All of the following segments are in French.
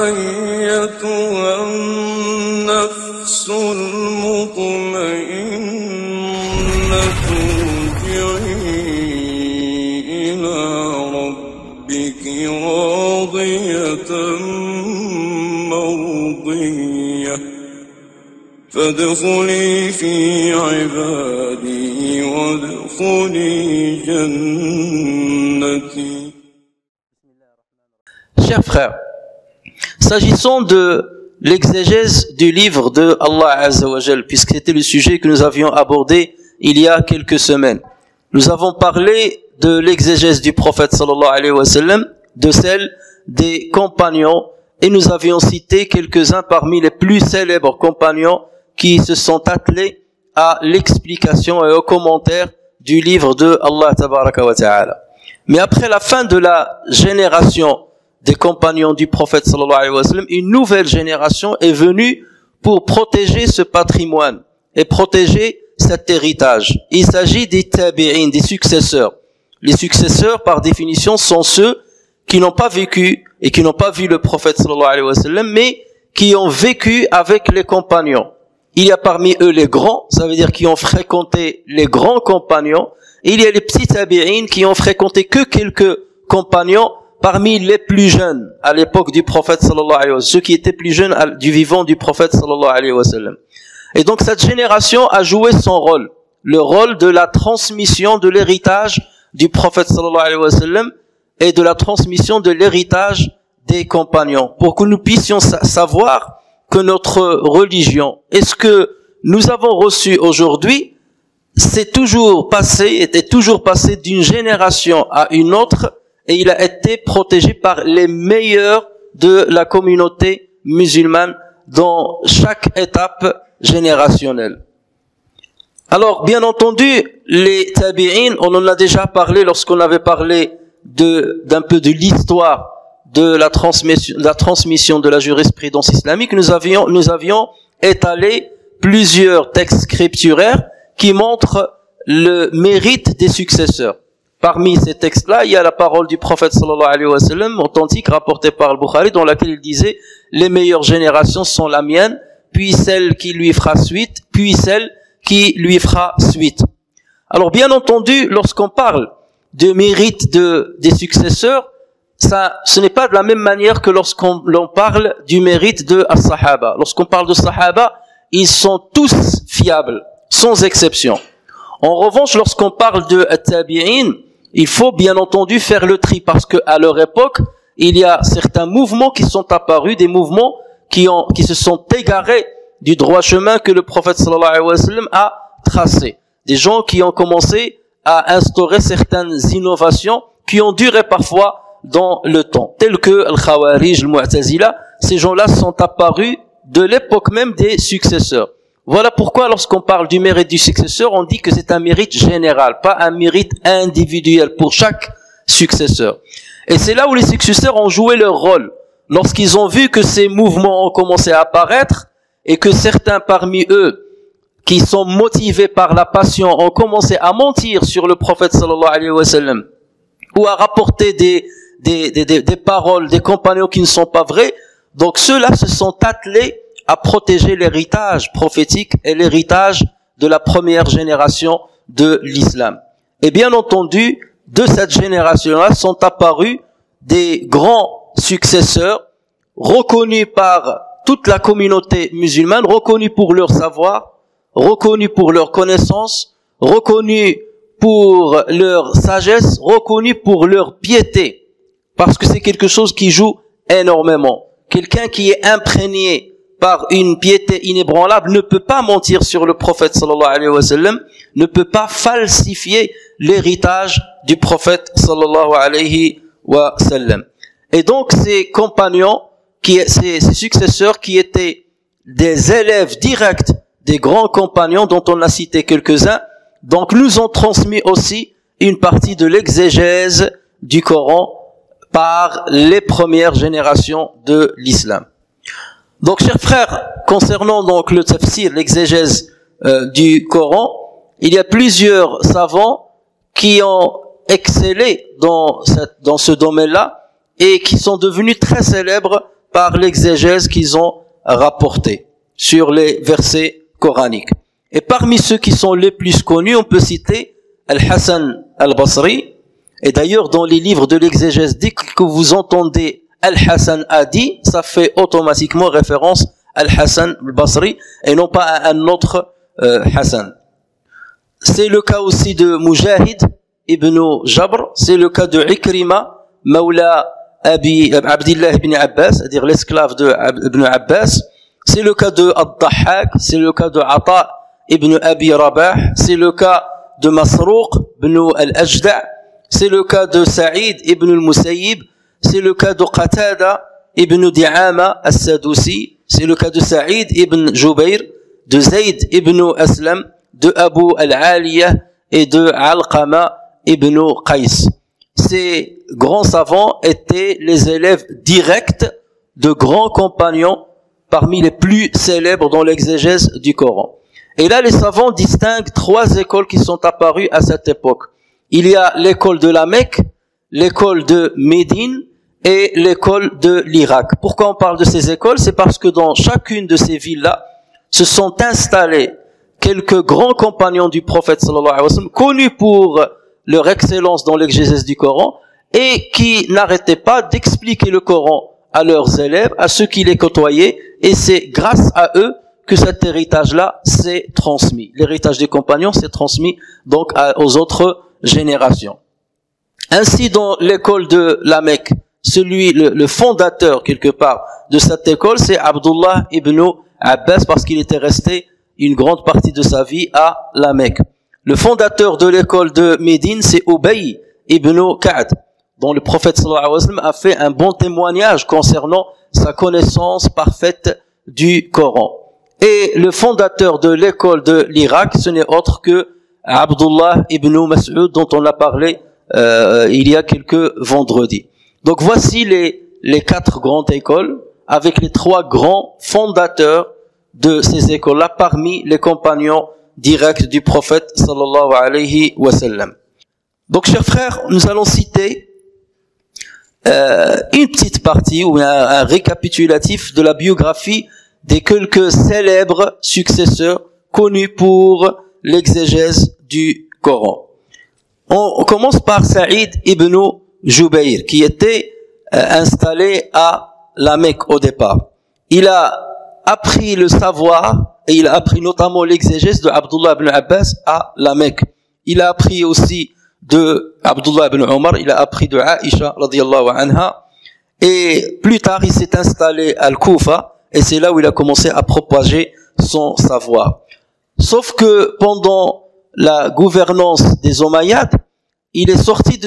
أيتها النفس المطمئنة ارجعي إلى ربك راضية مرضية فادخلي في عبادي وادخلي جنتي. Chers frères, s'agissant de l'exégèse du livre de Allah Azza wa Jal, puisque c'était le sujet que nous avions abordé il y a quelques semaines, nous avons parlé de l'exégèse du prophète sallallahu alayhi wa sallam, de celle des compagnons, et nous avions cité quelques-uns parmi les plus célèbres compagnons qui se sont attelés à l'explication et au commentaire du livre de Allah tabaraka wa ta'ala. Mais après la fin de la génération des compagnons du prophète sallallahu alayhi wa sallam, une nouvelle génération est venue pour protéger ce patrimoine et protéger cet héritage. Il s'agit des tabi'in, des successeurs. Les successeurs, par définition, sont ceux qui n'ont pas vécu et qui n'ont pas vu le prophète sallallahu alayhi wa sallam, mais qui ont vécu avec les compagnons. Il y a parmi eux les grands, ça veut dire qui ont fréquenté les grands compagnons, et il y a les petits tabi'in qui ont fréquenté que quelques compagnons parmi les plus jeunes à l'époque du prophète sallallahu alayhi wa sallam, ceux qui étaient plus jeunes du vivant du prophète sallallahu alayhi wa sallam. Et donc cette génération a joué son rôle, le rôle de la transmission de l'héritage du prophète sallallahu alayhi wa sallam et de la transmission de l'héritage des compagnons, pour que nous puissions savoir que notre religion, et ce que nous avons reçu aujourd'hui, était toujours passé d'une génération à une autre, et il a été protégé par les meilleurs de la communauté musulmane dans chaque étape générationnelle. Alors, bien entendu, les tabi'in, on en a déjà parlé lorsqu'on avait parlé d'un peu de l'histoire de la transmission de la jurisprudence islamique. Nous avions étalé plusieurs textes scripturaires qui montrent le mérite des successeurs. Parmi ces textes-là, il y a la parole du prophète sallallahu alayhi wa sallam, authentique, rapportée par Al-Bukhari, dans laquelle il disait « Les meilleures générations sont la mienne, puis celle qui lui fera suite, puis celle qui lui fera suite. » Alors bien entendu, lorsqu'on parle de mérite des successeurs, ce n'est pas de la même manière que lorsqu'on parle du mérite de as-sahaba. Lorsqu'on parle de sahaba, ils sont tous fiables, sans exception. En revanche, lorsqu'on parle de tabi'in, il faut bien entendu faire le tri, parce que à leur époque, il y a certains mouvements qui sont apparus, des mouvements qui se sont égarés du droit chemin que le prophète sallallahu alayhi wa sallam a tracé. Des gens qui ont commencé à instaurer certaines innovations qui ont duré parfois dans le temps, tels que Al-Khawarij, Al-Mu'tazila. Ces gens-là sont apparus de l'époque même des successeurs. Voilà pourquoi lorsqu'on parle du mérite du successeur, on dit que c'est un mérite général, pas un mérite individuel pour chaque successeur. Et c'est là où les successeurs ont joué leur rôle. Lorsqu'ils ont vu que ces mouvements ont commencé à apparaître et que certains parmi eux qui sont motivés par la passion ont commencé à mentir sur le prophète sallallahu alayhi wa sallam ou à rapporter des paroles des compagnons qui ne sont pas vraies, donc ceux-là se sont attelés à protéger l'héritage prophétique et l'héritage de la première génération de l'islam. Et bien entendu, de cette génération-là sont apparus des grands successeurs reconnus par toute la communauté musulmane, reconnus pour leur savoir, reconnus pour leur connaissance, reconnus pour leur sagesse, reconnus pour leur piété, parce que c'est quelque chose qui joue énormément. Quelqu'un qui est imprégné par une piété inébranlable ne peut pas mentir sur le prophète sallallahu alayhi wa sallam, ne peut pas falsifier l'héritage du prophète sallallahu alayhi wa sallam. Et donc ces compagnons, ces successeurs qui étaient des élèves directs des grands compagnons dont on a cité quelques-uns, donc nous ont transmis aussi une partie de l'exégèse du Coran par les premières générations de l'islam. Donc, chers frères, concernant donc le tafsir, l'exégèse du Coran, il y a plusieurs savants qui ont excellé dans ce domaine-là et qui sont devenus très célèbres par l'exégèse qu'ils ont rapporté sur les versets coraniques. Et parmi ceux qui sont les plus connus, on peut citer Al-Hassan al-Basri. Et d'ailleurs, dans les livres de l'exégèse, dès que vous entendez Al-Hassan a dit, ça fait automatiquement référence à Al-Hassan al-Basri et non pas à un autre Hassan. C'est le cas aussi de Mujahid ibn Jabr, c'est le cas de Ikrima, Mawla Abdillah ibn Abbas, c'est-à-dire l'esclave de Ibn Abbas. C'est le cas de Ad-Dahhak, c'est le cas de Ata ibn Abi Rabah, c'est le cas de Masruq ibn al-Ajda', c'est le cas de Sa'id ibn al-Musayyib, c'est le cas de Qatada ibn Di'ama as-Sadusi, c'est le cas de Sa'id ibn Jubayr, de Zayd ibn Aslam, de Abu al-Aliyah et de Alqama ibn Qais. Ces grands savants étaient les élèves directs de grands compagnons parmi les plus célèbres dans l'exégèse du Coran. Et là, les savants distinguent trois écoles qui sont apparues à cette époque. Il y a l'école de la Mecque, l'école de Médine et l'école de l'Irak. Pourquoi on parle de ces écoles? C'est parce que dans chacune de ces villes-là se sont installés quelques grands compagnons du prophète sallallahu alayhi wa sallam, connus pour leur excellence dans l'exégèse du Coran et qui n'arrêtaient pas d'expliquer le Coran à leurs élèves, à ceux qui les côtoyaient, et c'est grâce à eux que cet héritage-là s'est transmis. L'héritage des compagnons s'est transmis donc aux autres générations. Ainsi, dans l'école de la Mecque, le fondateur quelque part de cette école, c'est Abdullah ibn Abbas, parce qu'il était resté une grande partie de sa vie à la Mecque. Le fondateur de l'école de Médine, c'est Ubay ibn Ka'd, dont le prophète sallallahu alayhi wa sallam a fait un bon témoignage concernant sa connaissance parfaite du Coran. Et le fondateur de l'école de l'Irak, ce n'est autre que Abdullah ibn Mas'ud, dont on a parlé il y a quelques vendredis. Donc voici les quatre grandes écoles, avec les trois grands fondateurs de ces écoles-là parmi les compagnons directs du prophète sallallahu alayhi wa sallam. Donc chers frères, nous allons citer une petite partie ou un récapitulatif de la biographie des quelques célèbres successeurs connus pour l'exégèse du Coran. On commence par Sa'id ibn Jubayr, qui était installé à la Mecque au départ. Il a appris le savoir et il a appris notamment l'exégèse de Abdullah ibn Abbas à la Mecque. Il a appris aussi de Abdullah ibn Omar, il a appris de Aïcha radiyallahu anha, et plus tard il s'est installé à Al-Koufa, et c'est là où il a commencé à propager son savoir. Sauf que pendant la gouvernance des Omeyyades, il est sorti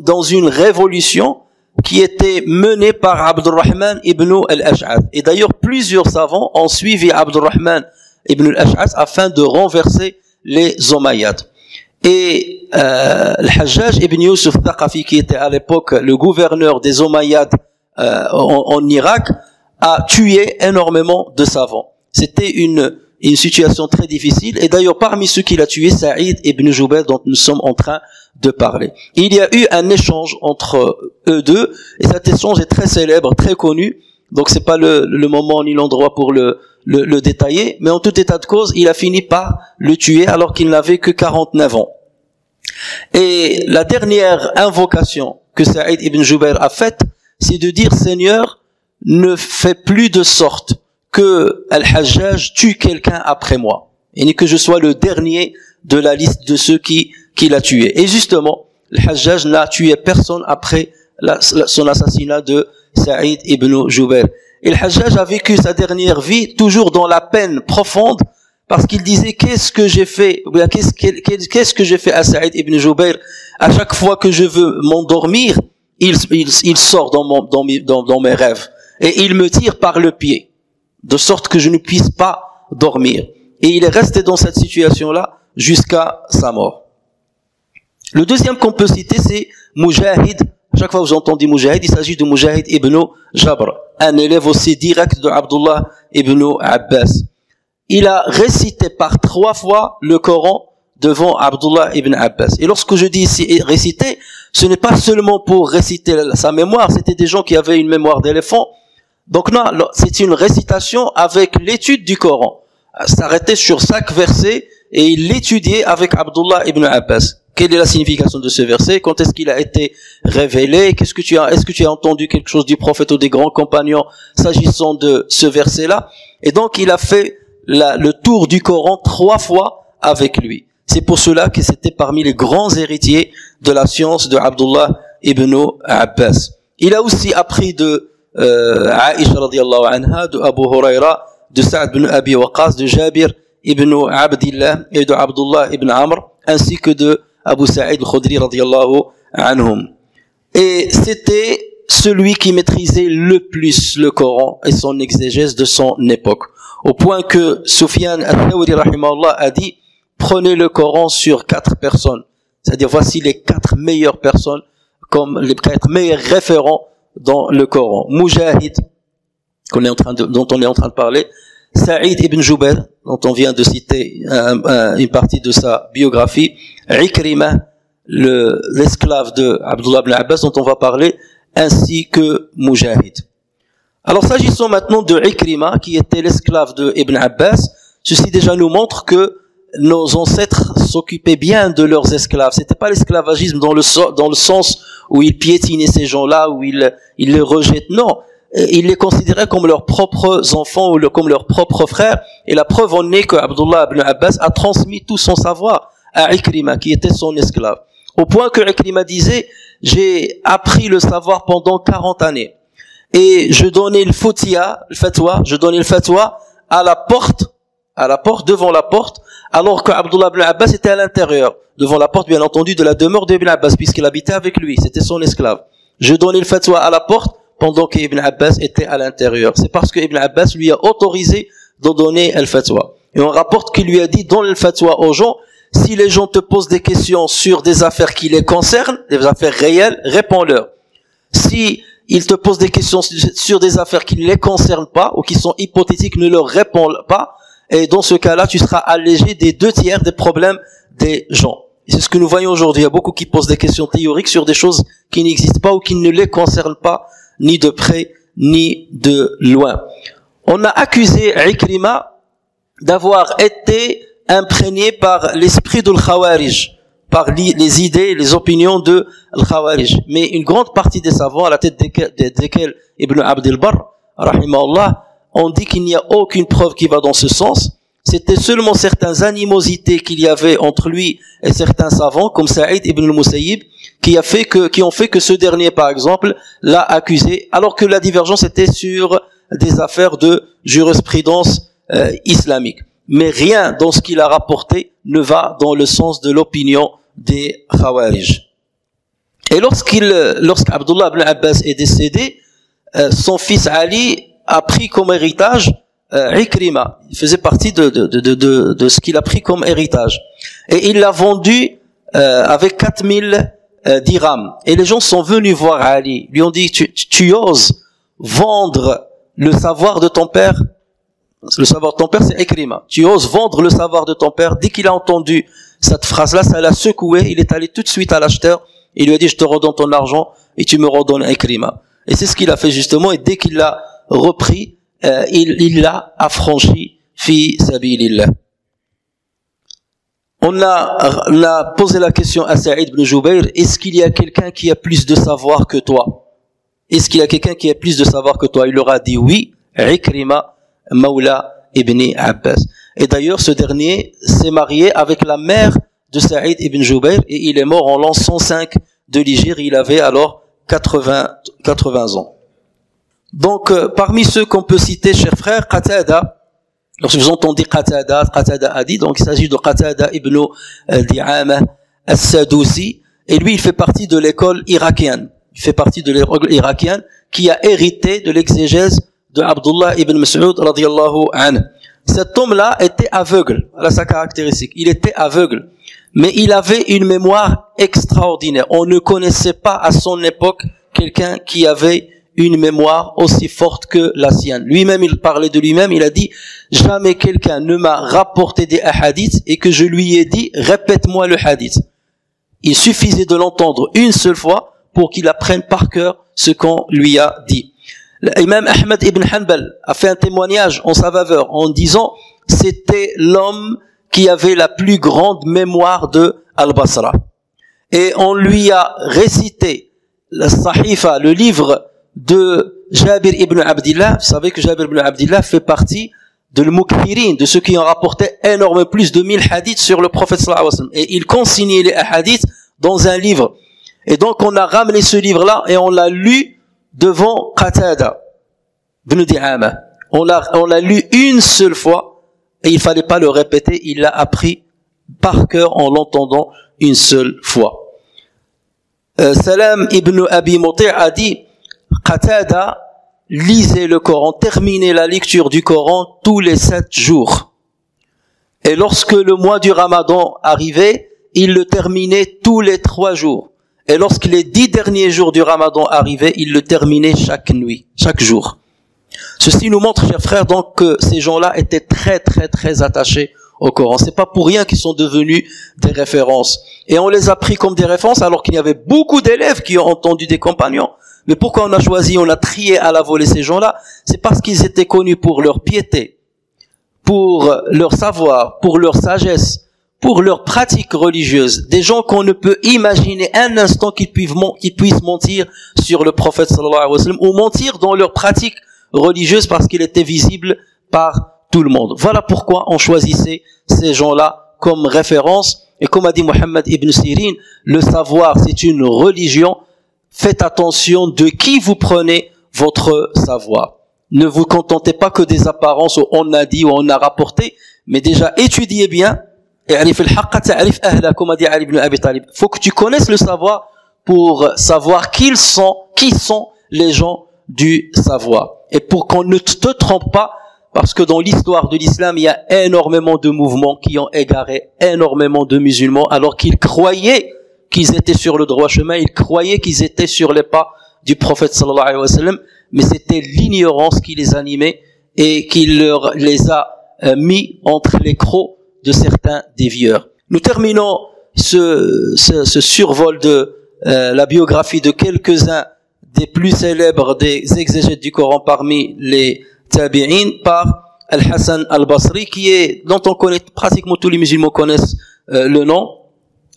dans une révolution qui était menée par Abdurrahman ibn al-Ash'ath. Et d'ailleurs, plusieurs savants ont suivi Abdurrahman ibn al-Ash'ath afin de renverser les Omeyyades. Et Al-Hajjaj ibn Yusuf Thaqafi, qui était à l'époque le gouverneur des Omeyyades en Irak, a tué énormément de savants. C'était une situation très difficile. Et d'ailleurs, parmi ceux qu'il a tués, Sa'id ibn Jubayr, dont nous sommes en train de parler. Il y a eu un échange entre eux deux, et cet échange est très célèbre, très connu. Donc c'est pas le moment ni l'endroit pour le détailler, mais en tout état de cause, il a fini par le tuer alors qu'il n'avait que 49 ans. Et la dernière invocation que Sa'id ibn Jubayr a faite, c'est de dire: Seigneur, ne fais plus de sorte que Al-Hajjaj tue quelqu'un après moi, et que je sois le dernier de la liste de ceux qui l'a tué. Et justement, Al-Hajjaj n'a tué personne après son assassinat de Sa'id ibn Jubayr. Et Al-Hajjaj a vécu sa dernière vie toujours dans la peine profonde, parce qu'il disait: qu'est-ce que j'ai fait, ou bien qu'est-ce que j'ai fait à Sa'id ibn Jubayr? À chaque fois que je veux m'endormir, il sort dans mes rêves, et il me tire par le pied, de sorte que je ne puisse pas dormir. Et il est resté dans cette situation-là jusqu'à sa mort. Le deuxième qu'on peut citer, c'est Mujahid. À chaque fois que vous entendez Mujahid, il s'agit de Mujahid ibn Jabr, un élève aussi direct de Abdullah ibn Abbas. Il a récité par 3 fois le Coran devant Abdullah ibn Abbas. Et lorsque je dis ici réciter, ce n'est pas seulement pour réciter sa mémoire, c'était des gens qui avaient une mémoire d'éléphant. Donc non, c'est une récitation avec l'étude du Coran. S'arrêter sur chaque verset et il l'étudiait avec Abdullah ibn Abbas. Quelle est la signification de ce verset? Quand est-ce qu'il a été révélé? Est-ce que tu as entendu quelque chose du prophète ou des grands compagnons s'agissant de ce verset-là? Et donc il a fait le tour du Coran 3 fois avec lui. C'est pour cela que c'était parmi les grands héritiers de la science de Abdullah ibn Abbas. Il a aussi appris de Aïcha radiyallahu anha, de Abu Huraira, de Sa'd ibn Abi Waqqas, de Jabir ibn Abdillah et de Abdullah ibn Amr, ainsi que de Abu Sa'id al-Khudri radiyallahu anhum. Et c'était celui qui maîtrisait le plus le Coran et son exégèse de son époque. Au point que Sufyan al-Thawri rahimahullah a dit, prenez le Coran sur 4 personnes. C'est-à-dire, voici les 4 meilleures personnes, comme les 4 meilleurs référents dans le Coran. Mujahid, dont on est en train de parler, Saïd ibn Jubair, dont on vient de citer une partie de sa biographie, Ikrima, l'esclave de Abdullah ibn Abbas, dont on va parler, ainsi que Mujahid. Alors, s'agissant maintenant de Ikrima, qui était l'esclave de Ibn Abbas, ceci déjà nous montre que nos ancêtres s'occupaient bien de leurs esclaves. C'était pas l'esclavagisme dans le sens où ils piétinaient ces gens-là, où ils les rejettent. Non. Ils les considéraient comme leurs propres enfants ou comme leurs propres frères. Et la preuve en est que Abdullah ibn Abbas a transmis tout son savoir à Ikrima, qui était son esclave. Au point que Ikrima disait, j'ai appris le savoir pendant 40 années. Et je donnais le fatwa à la porte, devant la porte, alors que Abdullah ibn Abbas était à l'intérieur, devant la porte, bien entendu, de la demeure d'Ibn Abbas, puisqu'il habitait avec lui, c'était son esclave. Je donnais le fatwa à la porte, pendant qu'Ibn Abbas était à l'intérieur. C'est parce que Ibn Abbas lui a autorisé de donner le fatwa. Et on rapporte qu'il lui a dit, donne le fatwa aux gens, si les gens te posent des questions sur des affaires qui les concernent, des affaires réelles, réponds-leur. Si ils te posent des questions sur des affaires qui ne les concernent pas, ou qui sont hypothétiques, ne leur réponds pas, et dans ce cas-là, tu seras allégé des 2/3 des problèmes des gens. Et c'est ce que nous voyons aujourd'hui. Il y a beaucoup qui posent des questions théoriques sur des choses qui n'existent pas ou qui ne les concernent pas, ni de près, ni de loin. On a accusé Ikrima d'avoir été imprégné par l'esprit de l'Khawarij, par les idées, les opinions de l'Khawarij. Mais une grande partie des savants, à la tête desquels Ibn Abd al-Barr, rahimahullah, on dit qu'il n'y a aucune preuve qui va dans ce sens. C'était seulement certaines animosités qu'il y avait entre lui et certains savants, comme Saïd ibn al-Musayyib, qui ont fait que ce dernier, par exemple, l'a accusé, alors que la divergence était sur des affaires de jurisprudence islamique. Mais rien dans ce qu'il a rapporté ne va dans le sens de l'opinion des Khawarij. Et lorsqu'Abdullah ibn Abbas est décédé, son fils Ali a pris comme héritage Ikrima. Il faisait partie de ce qu'il a pris comme héritage. Et il l'a vendu avec 4000 dirhams. Et les gens sont venus voir Ali. Lui ont dit, tu oses vendre le savoir de ton père? Le savoir de ton père, c'est Ikrima. Tu oses vendre le savoir de ton père? Dès qu'il a entendu cette phrase-là, ça l'a secoué. Il est allé tout de suite à l'acheteur. Il lui a dit, je te redonne ton argent et tu me redonnes Ikrima. Et c'est ce qu'il a fait justement. Et dès qu'il l'a repris, il l'a affranchi fi sabilillah. On a posé la question à Saïd ibn Jubair, est-ce qu'il y a quelqu'un qui a plus de savoir que toi? Est-ce qu'il y a quelqu'un qui a plus de savoir que toi? Il leur a dit oui, Ikrima Mawla ibn Abbas. Et d'ailleurs, ce dernier s'est marié avec la mère de Saïd ibn Jubair et il est mort en l'an 105 de l'Hégire. Il avait alors 80 ans. Donc, parmi ceux qu'on peut citer, chers frères, Qatada, lorsque vous entendez Qatada a dit, donc il s'agit de Qatada ibn Di'ama as-Sadusi, et lui, il fait partie de l'école irakienne. Il fait partie de l'école irakienne qui a hérité de l'exégèse de Abdullah ibn Mas'ud radiyallahu anhu. Cet homme-là était aveugle, voilà sa caractéristique. Il était aveugle, mais il avait une mémoire extraordinaire. On ne connaissait pas à son époque quelqu'un qui avait une mémoire aussi forte que la sienne. Lui-même, il parlait de lui-même, il a dit, jamais quelqu'un ne m'a rapporté des hadiths et que je lui ai dit, répète-moi le hadith. Il suffisait de l'entendre une seule fois pour qu'il apprenne par cœur ce qu'on lui a dit. L'imam Ahmed ibn Hanbal a fait un témoignage en sa faveur en disant c'était l'homme qui avait la plus grande mémoire de Al-Basra. Et on lui a récité la Sahifa, le livre de Jabir ibn Abdillah. Vous savez que Jabir ibn Abdillah fait partie de l'Mukhirin, de ceux qui ont rapporté énormément plus de 1000 hadiths sur le prophète sallallahu alayhi wa sallam. Et il consignait les hadiths dans un livre. Et donc on a ramené ce livre-là et on l'a lu devant Qatada ibn Di'ama. On l'a lu une seule fois et il fallait pas le répéter, il l'a appris par cœur en l'entendant une seule fois. Salam ibn Abi Muti' a dit Qatada lisait le Coran, terminait la lecture du Coran tous les 7 jours. Et lorsque le mois du Ramadan arrivait, il le terminait tous les 3 jours. Et lorsque les 10 derniers jours du Ramadan arrivaient, il le terminait chaque nuit, chaque jour. Ceci nous montre, chers frères, donc que ces gens-là étaient très très très attachés au Coran. C'est pas pour rien qu'ils sont devenus des références. Et on les a pris comme des références alors qu'il y avait beaucoup d'élèves qui ont entendu des compagnons. Mais pourquoi on a choisi, on a trié à la volée ces gens-là? C'est parce qu'ils étaient connus pour leur piété, pour leur savoir, pour leur sagesse, pour leur pratique religieuse. Des gens qu'on ne peut imaginer un instant qu'ils puissent mentir sur le prophète sallallahu alayhi wa sallam ou mentir dans leur pratique religieuse parce qu'il était visible par tout le monde. Voilà pourquoi on choisissait ces gens-là comme référence. Et comme a dit Mohammed ibn Sirin, le savoir c'est une religion. Faites attention de qui vous prenez votre savoir. Ne vous contentez pas que des apparences où on a dit ou on a rapporté, mais déjà étudiez bien. Comme a dit Ali ibn Abi Talib, faut que tu connaisses le savoir pour savoir qui sont les gens du savoir. Et pour qu'on ne te trompe pas, parce que dans l'histoire de l'islam, il y a énormément de mouvements qui ont égaré énormément de musulmans, alors qu'ils croyaient qu'ils étaient sur le droit chemin, ils croyaient qu'ils étaient sur les pas du prophète sallallahu alayhi wa sallam, mais c'était l'ignorance qui les animait et qui les a mis entre les crocs de certains dévieurs. Nous terminons ce survol de la biographie de quelques-uns des plus célèbres des exégètes du Coran parmi les tabi'in par Al-Hassan Al-Basri, dont on connaît, pratiquement tous les musulmans connaissent le nom.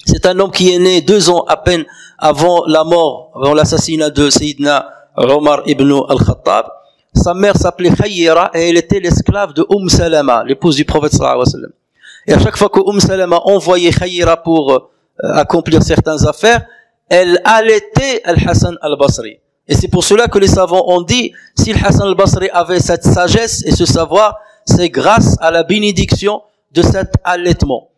C'est un homme qui est né 2 ans à peine avant l'assassinat de Sayyidina Omar ibn al-Khattab. Sa mère s'appelait Khayira et elle était l'esclave de Salama, l'épouse du prophète sallallahu alayhi wa sallam. Et à chaque fois que Salama envoyait Khayira pour accomplir certaines affaires, elle allaitait Al-Hassan Al-Basri. Et c'est pour cela que les savants ont dit, si Al-Hassan Al-Basri avait cette sagesse et ce savoir, c'est grâce à la bénédiction de cet allaitement.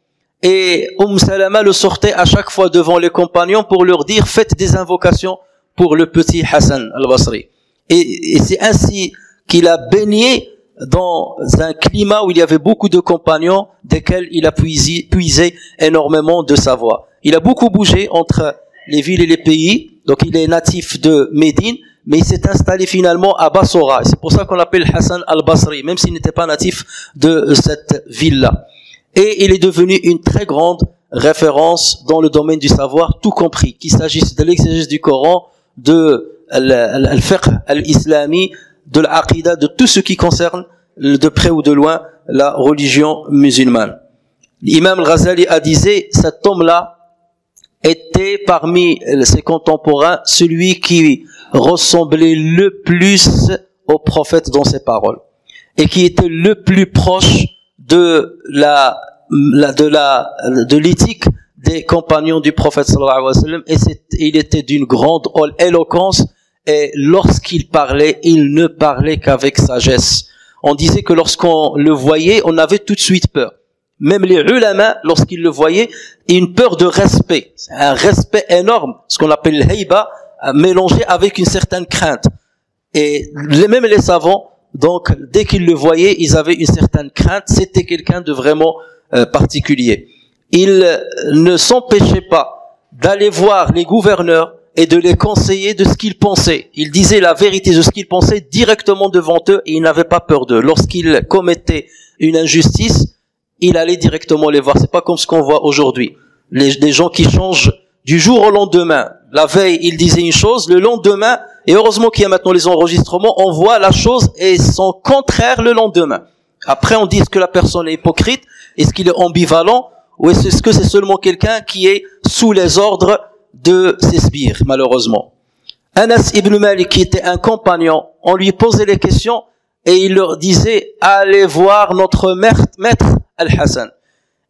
Et Salama le sortait à chaque fois devant les compagnons pour leur dire, faites des invocations pour le petit Hassan Al-Basri. Et c'est ainsi qu'il a baigné dans un climat où il y avait beaucoup de compagnons, desquels il a puisé énormément de savoir. Il a beaucoup bougé entre les villes et les pays, donc il est natif de Médine, mais il s'est installé finalement à Bassora. C'est pour ça qu'on l'appelle Hassan al-Basri, même s'il n'était pas natif de cette ville-là. Et il est devenu une très grande référence dans le domaine du savoir, tout compris, qu'il s'agisse de l'exégèse du Coran, de al-fiqh al-islami, de l'aqidah, de tout ce qui concerne de près ou de loin la religion musulmane. L'imam al-Ghazali a dit, cet homme-là était parmi ses contemporains celui qui ressemblait le plus au prophète dans ses paroles et qui était le plus proche de l'éthique des compagnons du prophète sallallahu alayhi wa sallam, et il était d'une grande éloquence, et lorsqu'il parlait, il ne parlait qu'avec sagesse. On disait que lorsqu'on le voyait, on avait tout de suite peur. Même les ulama, lorsqu'ils le voyaient, une peur de respect, un respect énorme, ce qu'on appelle l'hayba, mélangé avec une certaine crainte. Et même les savants, donc dès qu'ils le voyaient, ils avaient une certaine crainte. C'était quelqu'un de vraiment particulier. Il ne s'empêchait pas d'aller voir les gouverneurs et de les conseiller de ce qu'ils pensaient. Il disait la vérité de ce qu'ils pensaient directement devant eux et il n'avait pas peur d'eux. Lorsqu'ils commettaient une injustice, il allait directement les voir. C'est pas comme ce qu'on voit aujourd'hui. Les gens qui changent du jour au lendemain. La veille, il disait une chose, le lendemain, et heureusement qu'il y a maintenant les enregistrements, on voit la chose et son contraire le lendemain. Après, on dit est-ce que la personne est hypocrite, est-ce qu'il est ambivalent, ou est-ce que c'est seulement quelqu'un qui est sous les ordres de ses sbires, malheureusement. Anas ibn Malik, qui était un compagnon, on lui posait les questions et il leur disait, allez voir notre maître Al-Hassan.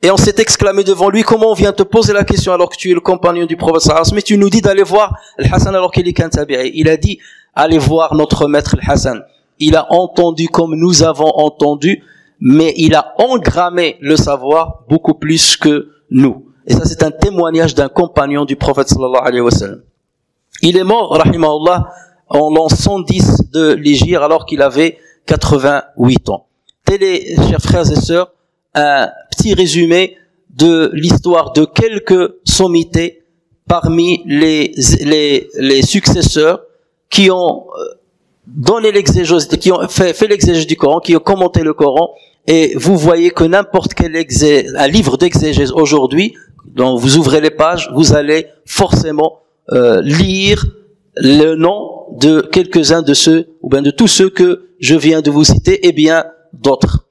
Et on s'est exclamé devant lui, comment on vient te poser la question alors que tu es le compagnon du prophète sallallahu alayhi wa sallam, mais tu nous dis d'aller voir Al-Hassan alors qu'il est qu'un tabi'i. Il a dit, allez voir notre maître Al-Hassan. Il a entendu comme nous avons entendu, mais il a engrammé le savoir beaucoup plus que nous. Et ça, c'est un témoignage d'un compagnon du prophète sallallahu alayhi wa sallam. Il est mort, rahimahullah, en l'an 110 de l'Hégire alors qu'il avait 88 ans. Tel est, chers frères et sœurs, un petit résumé de l'histoire de quelques sommités parmi les successeurs qui ont donné l'exégèse, qui ont fait l'exégèse du Coran, qui ont commenté le Coran. Et vous voyez que n'importe quel un livre d'exégèse aujourd'hui, dont vous ouvrez les pages, vous allez forcément lire le nom de quelques-uns de ceux, ou bien de tous ceux que je viens de vous citer, et bien d'autres.